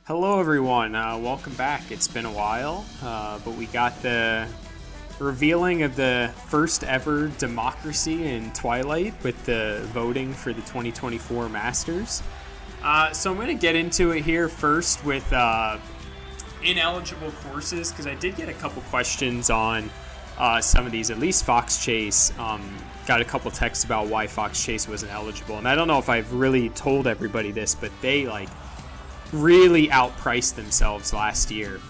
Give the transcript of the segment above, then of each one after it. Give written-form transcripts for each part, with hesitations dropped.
Hello, everyone. Welcome back. It's been a while, but we got the revealing of the first ever democracy in Twilight with the voting for the 2024 Masters. So I'm going to get into it here first with ineligible courses, because I did get a couple questions on some of these, at least Fox Chase. Got a couple texts about why Fox Chase wasn't eligible, and I don't know if I've really told everybody this, but they really outpriced themselves last year.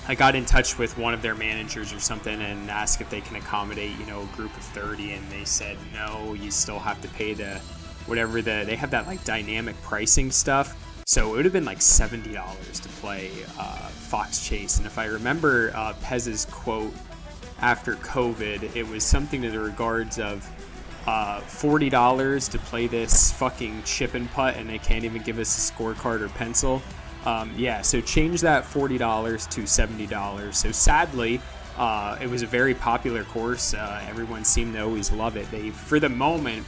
I got in touch with one of their managers or something and asked if they can accommodate, a group of 30, and they said no, you still have to pay they have that dynamic pricing stuff. So it would have been $70 to play Fox Chase. And if I remember Pez's quote after COVID, it was something to the regards of $40 to play this fucking chip and putt, and they can't even give us a scorecard or pencil. So change that $40 to $70. So sadly, it was a very popular course. Everyone seemed to always love it. For the moment,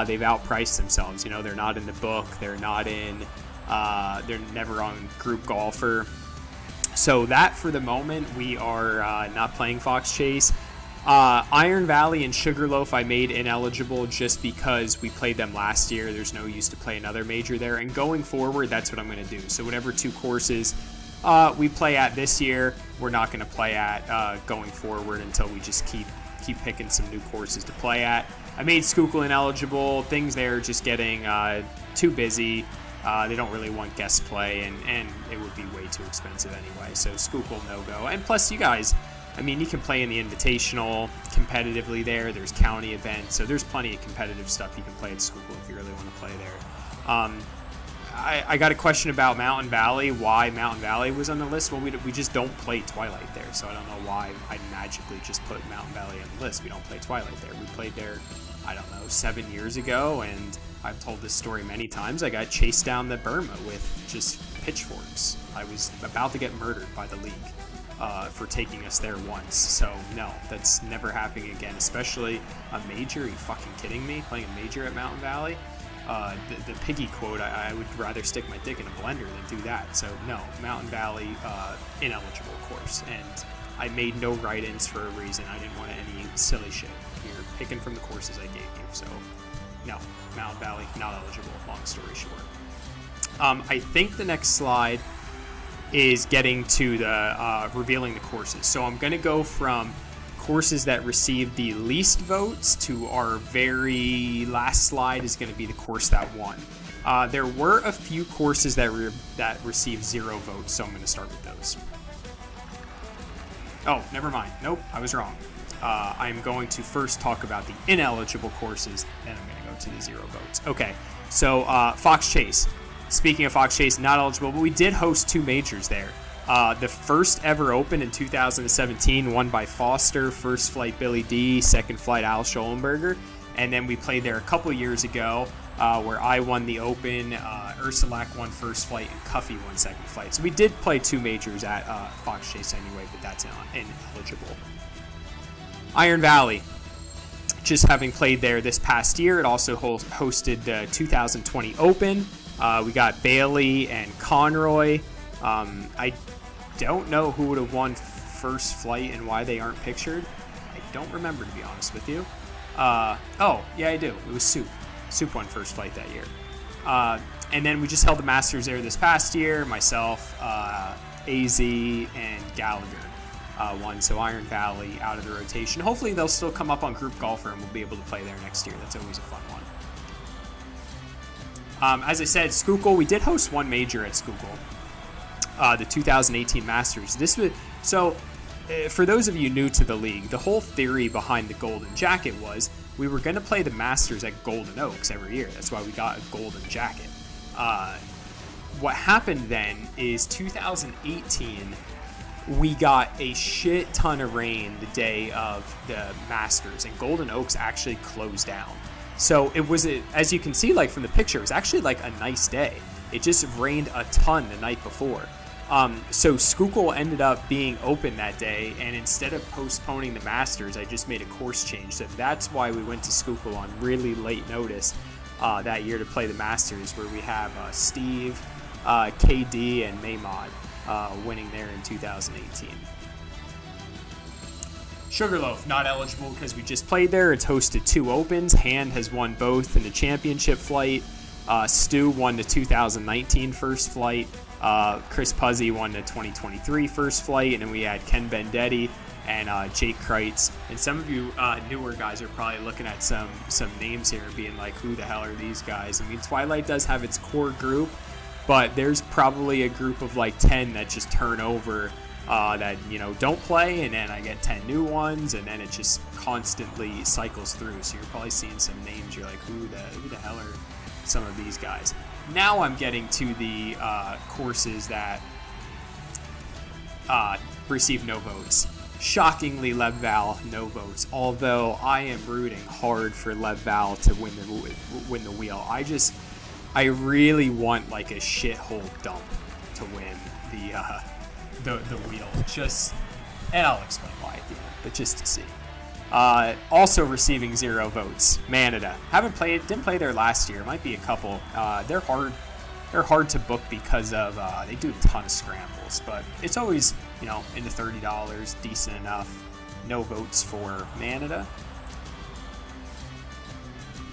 they've outpriced themselves. They're not in the book. They're not in. They're never on Group Golfer. So that for the moment, we are not playing Fox Chase. Iron Valley and Sugarloaf I made ineligible just because we played them last year. There's no use to play another major there. And going forward, that's what I'm going to do. So whatever two courses we play at this year, we're not going to play at going forward until we just keep picking some new courses to play at. I made Schuylkill ineligible. Things there just getting too busy. They don't really want guest play, and it would be way too expensive anyway. So Schuylkill no-go. And plus, you guys, you can play in the Invitational competitively there. There's county events, so there's plenty of competitive stuff you can play at Schuylkill if you really want to play there. I got a question about Mountain Valley, why Mountain Valley was on the list. Well, we just don't play Twilight there, so I don't know why I magically just put Mountain Valley on the list. We don't play Twilight there. We played there, 7 years ago, and I've told this story many times. I got chased down the Burma with just pitchforks. I was about to get murdered by the league for taking us there once. So no, that's never happening again, especially a major. Are you fucking kidding me? Playing a major at Mountain Valley? The piggy quote, I would rather stick my dick in a blender than do that. So no, Mountain Valley, ineligible course. And I made no write-ins for a reason. I didn't want any silly shit. You're picking from the courses I gave you. So no, Mountain Valley, not eligible, long story short. I think the next slide is getting to the revealing the courses. So I'm going to go from courses that received the least votes to our very last slide is going to be the course that won. There were a few courses that received 0 votes, so I'm going to start with those. Oh, never mind. Nope, I was wrong. I'm going to first talk about the ineligible courses, then I'm going to go to the 0 votes. Okay, so Fox Chase. Speaking of Fox Chase, not eligible, but we did host 2 majors there. The first ever Open in 2017, won by Foster, first flight Billy D, second flight Al Schollenberger. And then we played there a couple years ago where I won the Open, Ursulak won first flight, and Cuffy won second flight. So we did play 2 majors at Fox Chase anyway, but that's ineligible. Iron Valley. Just having played there this past year, it also hosted the 2020 Open. We got Bailey and Conroy. I don't know who would have won first flight and why they aren't pictured. I don't remember, to be honest with you. I do. It was Soup. Soup won first flight that year. And then we just held the Masters there this past year. Myself, AZ, and Gallagher won. So Iron Valley out of the rotation. Hopefully they'll still come up on Group Golfer and we'll be able to play there next year. That's always a fun one. As I said, Schuylkill, we did host 1 major at Schuylkill, the 2018 Masters. For those of you new to the league, the whole theory behind the Golden Jacket was we were going to play the Masters at Golden Oaks every year. That's why we got a Golden Jacket. What happened then is 2018, we got a shit ton of rain the day of the Masters, and Golden Oaks actually closed down. So it was, as you can see, from the picture, it was actually a nice day. It just rained a ton the night before. So Schuylkill ended up being open that day, and instead of postponing the Masters, I just made a course change. So that's why we went to Schuylkill on really late notice that year to play the Masters, where we have Steve, KD and Maymod winning there in 2018. Sugarloaf, not eligible because we just played there. It's hosted 2 opens. Hand has won both in the championship flight. Stu won the 2019 first flight. Chris Puzzy won the 2023 first flight. And then we had Ken Bendetti and Jake Kreitz. And some of you newer guys are probably looking at some names here and being like, who the hell are these guys? I mean, Twilight does have its core group, but there's probably a group of like 10 that just turn over that, you know, don't play, and then I get 10 new ones, and then it just constantly cycles through. So you're probably seeing some names. You're like, who the hell are some of these guys? Now I'm getting to the courses that receive no votes. Shockingly, Lev Val, no votes. Although I am rooting hard for Lev Val to win the wheel. I really want like a shithole dump to win the wheel. And I'll explain why at the end, but just to see. Also receiving 0 votes, Manada. Didn't play there last year. Might be a couple. They're hard to book because of they do a ton of scrambles, but it's always, you know, in the $30, decent enough. No votes for Manada.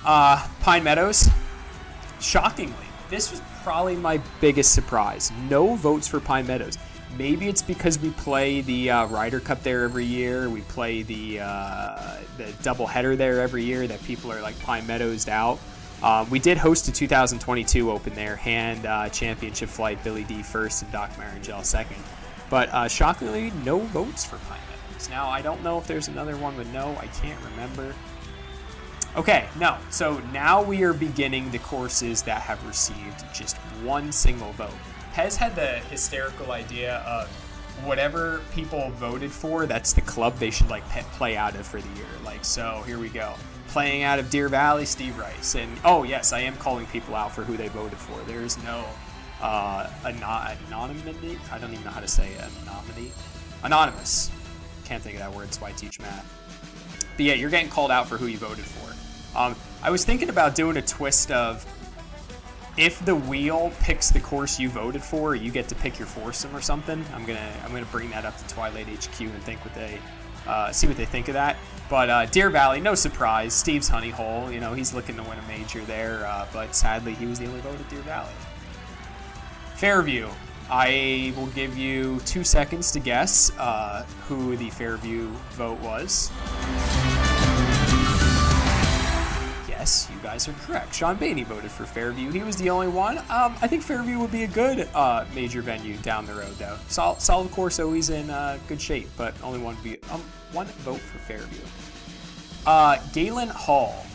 Pine Meadows. Shockingly, this was probably my biggest surprise. No votes for Pine Meadows. Maybe it's because we play the Ryder Cup there every year. We play the doubleheader there every year that people are like Pine Meadows out. We did host a 2022 Open there. Hand championship flight, Billy D first and Doc Marangel second. But shockingly, no votes for Pine Meadows. Now, I don't know if there's another one with no. I can't remember. Okay, no. So now we are beginning the courses that have received just one single vote. Hez had the hysterical idea of whatever people voted for, that's the club they should like play out of for the year. Like, so here we go. Playing out of Deer Valley, Steve Rice. And oh yes, I am calling people out for who they voted for. There is no anonymity. I don't even know how to say anonymous. Can't think of that word, that's why I teach math. But yeah, you're getting called out for who you voted for. I was thinking about doing a twist of, if the wheel picks the course you voted for, you get to pick your foursome or something. I'm gonna bring that up to Twilight HQ and see what they think of that. But Deer Valley, no surprise. Steve's honey hole. You know, he's looking to win a major there, but sadly he was the only vote at Deer Valley. Fairview. I will give you 2 seconds to guess who the Fairview vote was. Yes, you guys are correct. Sean Bainey voted for Fairview. He was the only one. I think Fairview would be a good major venue down the road, though. Solid course, always in good shape, but only one vote for Fairview. Galen Hall.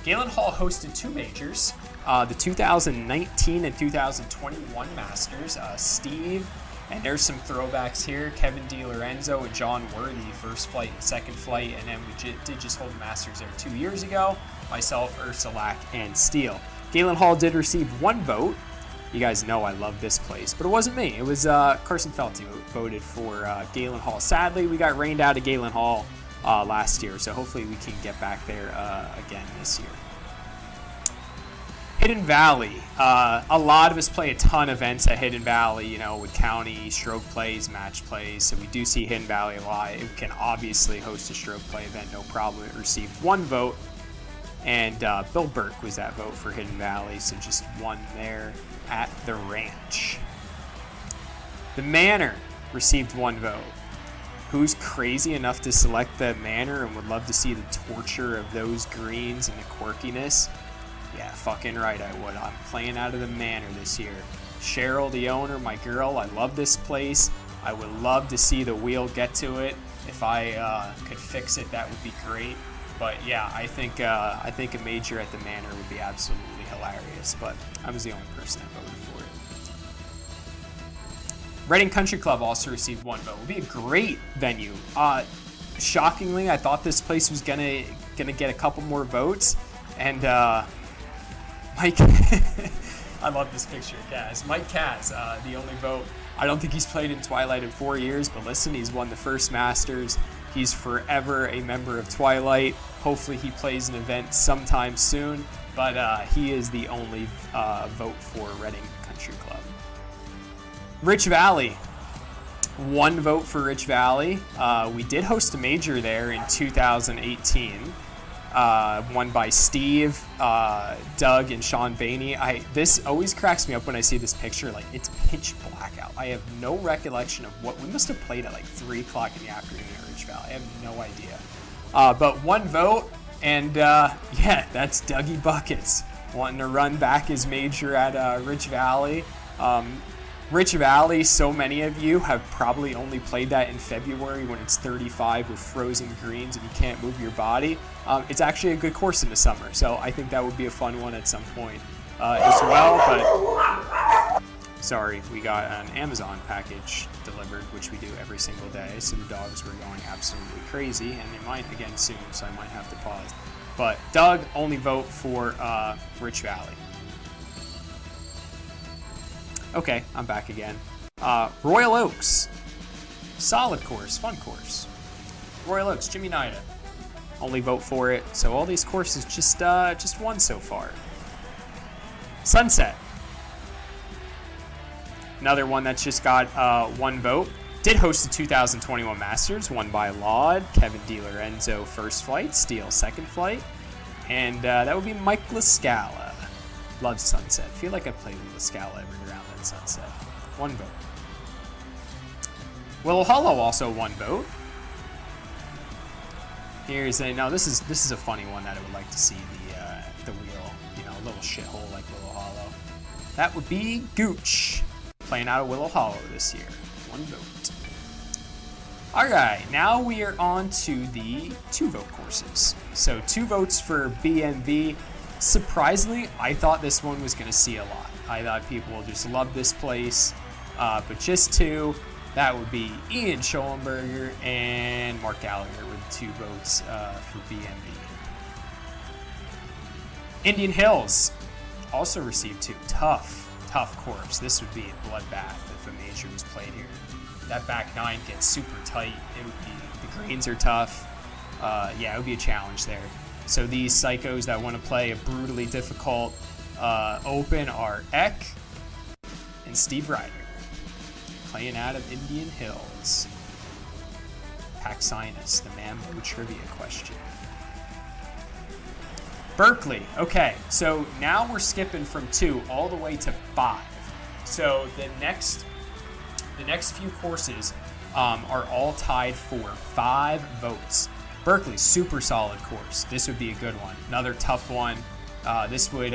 Galen Hall hosted 2 majors, the 2019 and 2021 Masters. Steve, and there's some throwbacks here, Kevin DiLorenzo and John Worthy, first flight and second flight, and then we did just hold the Masters there 2 years ago. Myself, Ursulak, and Steele. Galen Hall did receive 1 vote. You guys know I love this place, but it wasn't me. It was Carson Felty who voted for Galen Hall. Sadly, we got rained out of Galen Hall last year, so hopefully we can get back there again this year. Hidden Valley. A lot of us play a ton of events at Hidden Valley, you know, with county, stroke plays, match plays, so we do see Hidden Valley a lot. It can obviously host a stroke play event, no problem. It received 1 vote. And Bill Burke was that vote for Hidden Valley, so just 1 there at the ranch. The Manor received 1 vote. Who's crazy enough to select the Manor and would love to see the torture of those greens and the quirkiness? Yeah, fucking right I would. I'm playing out of the Manor this year. Cheryl, the owner, my girl, I love this place. I would love to see the wheel get to it. If I could fix it, that would be great. But yeah, I think a major at the Manor would be absolutely hilarious. But I was the only person that voted for it. Reading Country Club also received 1 vote. It would be a great venue. Shockingly, I thought this place was gonna get a couple more votes. And Mike, I love this picture, Kaz. Mike Kaz, the only vote. I don't think he's played in Twilight in 4 years, but listen, he's won the first Masters. He's forever a member of Twilight. Hopefully he plays an event sometime soon, but he is the only vote for Reading Country Club. Rich Valley. 1 vote for Rich Valley. We did host a major there in 2018. Won by Steve, Doug, and Sean Bainey. This always cracks me up when I see this picture. Like, it's pitch black out. I have no recollection of what we must have played at like 3 o'clock in the afternoon at Rich Valley. I have no idea. But 1 vote, and yeah, that's Dougie Buckets wanting to run back his major at Rich Valley. Rich Valley, so many of you have probably only played that in February when it's 35 with frozen greens and you can't move your body. It's actually a good course in the summer, so I think that would be a fun one at some point as well. But sorry, we got an Amazon package delivered, which we do every single day, so the dogs were going absolutely crazy, and they might again soon, so I might have to pause. But Doug, only vote for Rich Valley. Okay, I'm back again. Royal Oaks. Solid course, fun course. Royal Oaks, Jimmy Nida. Only vote for it. So all these courses, just 1 so far. Sunset. Another one that's just got 1 vote. Did host the 2021 Masters, won by Laud, Kevin DiLorenzo first flight, Steele second flight, and that would be Mike Lascala. Loves Sunset. Feel like I played with Lascala every round at Sunset. 1 vote. Willow Hollow also 1 vote. Here's a this is a funny one that I would like to see the wheel, a little shithole like Willow Hollow. That would be Gooch, playing out of Willow Hollow this year. 1 vote. All right, now we are on to the 2-vote courses. So 2 votes for BMV. Surprisingly, I thought this one was going to see a lot. I thought people will just love this place, but just 2. That would be Ian Schollenberger and Mark Gallagher with 2 votes for BMV. Indian Hills also received 2. Tough course. This would be a bloodbath if a major was played here. That back 9 gets super tight. It would be, the greens are tough. Yeah, it would be a challenge there. So these psychos that want to play a brutally difficult open are Eck and Steve Ryder, playing out of Indian Hills. Paxinus, the Mambo trivia question. Berkeley. Okay, so now we're skipping from 2 all the way to 5. So the next few courses are all tied for 5 votes. Berkeley, super solid course. This would be a good one. Another tough one. This would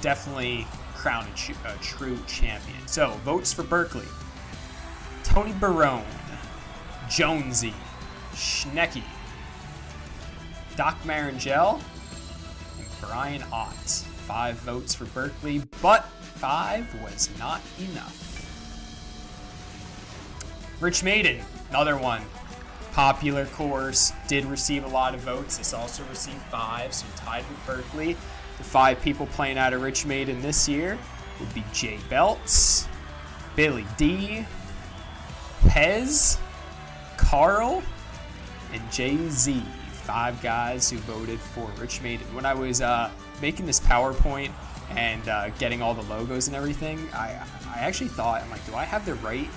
definitely crown a true champion. So, votes for Berkeley. Tony Barone, Jonesy, Schnecky, Doc Marangel, and Brian Ott. 5 votes for Berkeley, but 5 was not enough. Rich Maiden, another one. Popular course, did receive a lot of votes. This also received 5, so tied with Berkeley. The 5 people playing out of Rich Maiden this year would be Jay Belts, Billy D, Pez, Carl, and Jay-Z. 5 guys who voted for Rich Maiden. When I was making this PowerPoint and getting all the logos and everything, I actually thought, I'm like, do I have the right?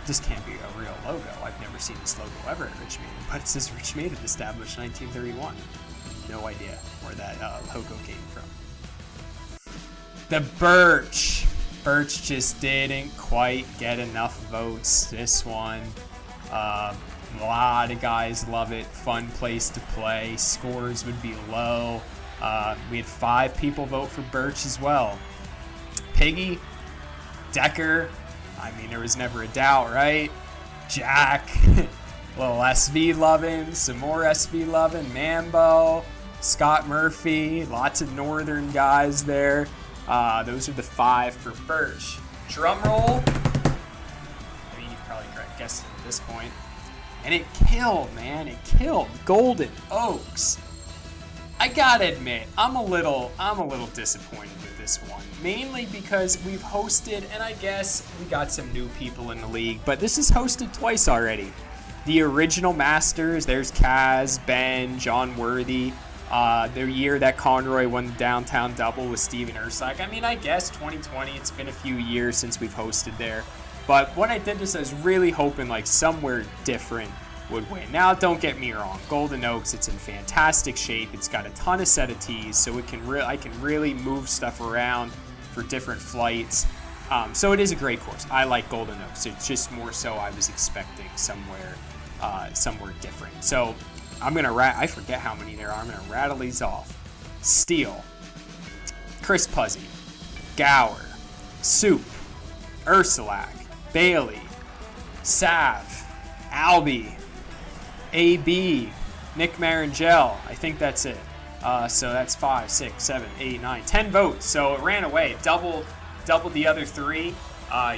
This can't be a real logo. I've never seen this logo ever at Rich Maiden, but it says Rich Maiden established 1931. No idea where that logo came from. The Birch. Birch just didn't quite get enough votes. This one, a lot of guys love it. Fun place to play. Scores would be low. We had 5 people vote for Birch as well. Piggy, Decker. I mean, there was never a doubt, right? Jack, little SV loving, some more SV loving, Mambo, Scott Murphy, lots of northern guys there. Those are the 5 for Birch. Drum roll. I mean, you've probably guessed it at this point. And it killed, man. It killed. Golden Oaks. I gotta admit, I'm a little disappointed with this one. Mainly because we've hosted, and I guess we got some new people in the league, but this is hosted twice already. The original Masters, there's Kaz, Ben, John Worthy. The year that Conroy won the downtown double with Steven Ursak. I mean, I guess 2020, it's been a few years since we've hosted there. But when I did this, I was really hoping like somewhere different would win. Now, don't get me wrong. Golden Oaks, it's in fantastic shape. It's got a ton of set of tees, so I can really move stuff around for different flights. So it is a great course. I like Golden Oaks. It's just more so I was expecting somewhere different. So I'm going to I forget how many there are. I'm going to rattle these off. Steele, Chris Puzzy, Gower, Soup, Ursulak, Bailey, Sav, Albie, AB, Nick Marangel. I think that's it. So that's 5, 6, 7, 8, 9, 10 votes. So it ran away. Double the other 3.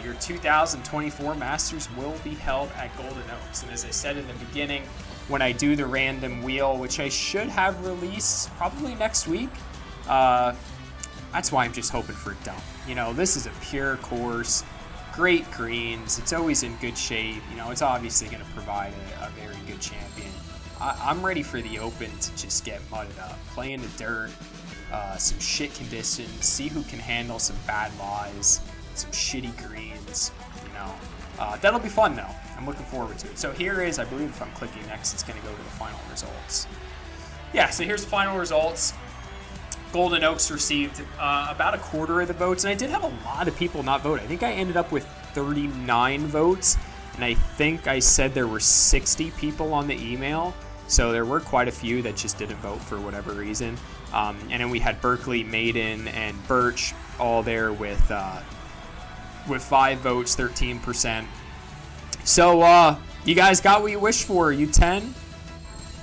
Your 2024 Masters will be held at Golden Oaks. And as I said in the beginning, when I do the random wheel, which I should have released probably next week, that's why I'm just hoping for a dump. You know, this is a pure course, great greens. It's always in good shape. You know, it's obviously going to provide a very good champion. I'm ready for the Open to just get mudded up, play in the dirt, some shit conditions, see who can handle some bad lies, some shitty greens, you know. That'll be fun, though. I'm looking forward to it. So here is, I believe if I'm clicking next, it's going to go to the final results. Yeah, so here's the final results. Golden Oaks received about a quarter of the votes, and I did have a lot of people not vote. I think I ended up with 39 votes, and I think I said there were 60 people on the email. So there were quite a few that just didn't vote for whatever reason. And then we had Berkeley, Maiden, and Birch all there with 5 votes, 13%. So you guys got what you wished for. You 10,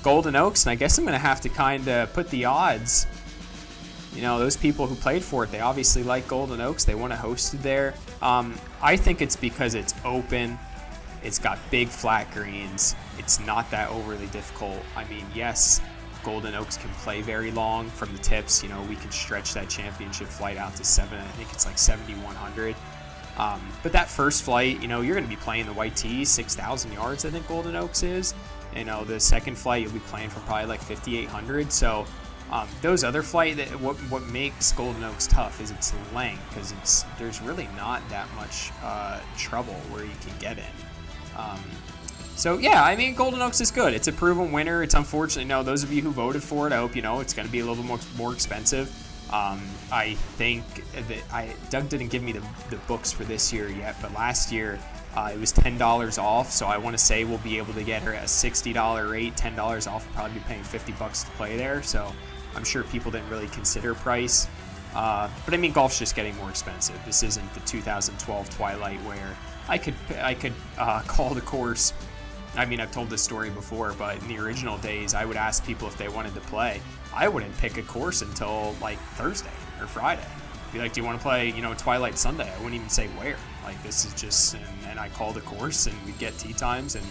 Golden Oaks, and I guess I'm going to have to kind of put the odds. You know, those people who played for it, they obviously like Golden Oaks. They want to host it there. I think it's because it's open. It's got big flat greens. It's not that overly difficult. I mean, yes, Golden Oaks can play very long from the tips. You know, we can stretch that championship flight out to 7. I think it's like 7,100. But that first flight, you know, you're going to be playing the white tees, 6,000 yards, I think Golden Oaks is. You know, the second flight, you'll be playing from probably like 5,800. So those other flight, what makes Golden Oaks tough is its length, because there's really not that much trouble where you can get in. So yeah, I mean, Golden Oaks is good. It's a proven winner. It's unfortunate, no, those of you who voted for it, I hope you know it's going to be a little bit more expensive. I think that Doug didn't give me the books for this year yet, but last year it was $10 off. So I want to say we'll be able to get her at a $60 rate, $10 off. We'll probably be paying $50 to play there. So I'm sure people didn't really consider price. But I mean, golf's just getting more expensive. This isn't the 2012 Twilight where I could call the course. I mean, I've told this story before, but in the original days, I would ask people if they wanted to play. I wouldn't pick a course until like Thursday or Friday. Be like, do you want to play, you know, Twilight Sunday? I wouldn't even say where. Like, this is just, and I call the course and we'd get tee times, and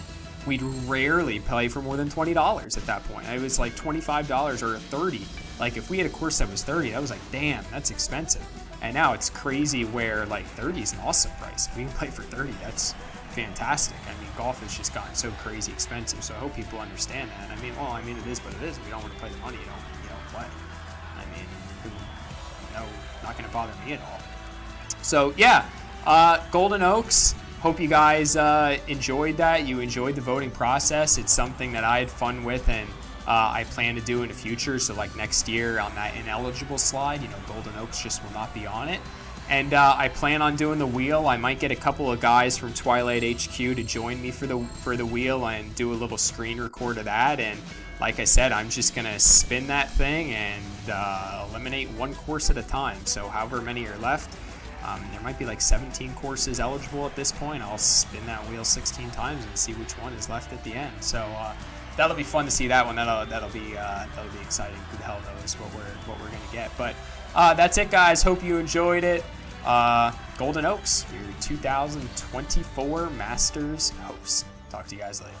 we'd rarely play for more than $20 at that point. It was like $25 or $30. Like, if we had a course that was $30, that was like, damn, that's expensive. And now it's crazy where like 30 is an awesome price. If we can play for 30, that's fantastic. I mean, golf has just gotten so crazy expensive, so I hope people understand that. I mean, well, I mean, it is what it is. If you don't want to play the money, you don't play. I mean, no, not going to bother me at all. So yeah, Golden Oaks. Hope you guys enjoyed that. You enjoyed the voting process. It's something that I had fun with, and I plan to do in the future. So like next year on that ineligible slide, you know, Golden Oaks just will not be on it. And I plan on doing the wheel. I might get a couple of guys from Twilight HQ to join me for the wheel and do a little screen record of that. And like I said, I'm just gonna spin that thing and eliminate one course at a time. So however many are left, there might be like 17 courses eligible at this point. I'll spin that wheel 16 times and see which one is left at the end. So that'll be fun to see that one. That'll be exciting. Who the hell knows what we're gonna get? But that's it, guys. Hope you enjoyed it. Golden Oaks, your 2024 Masters host. Talk to you guys later.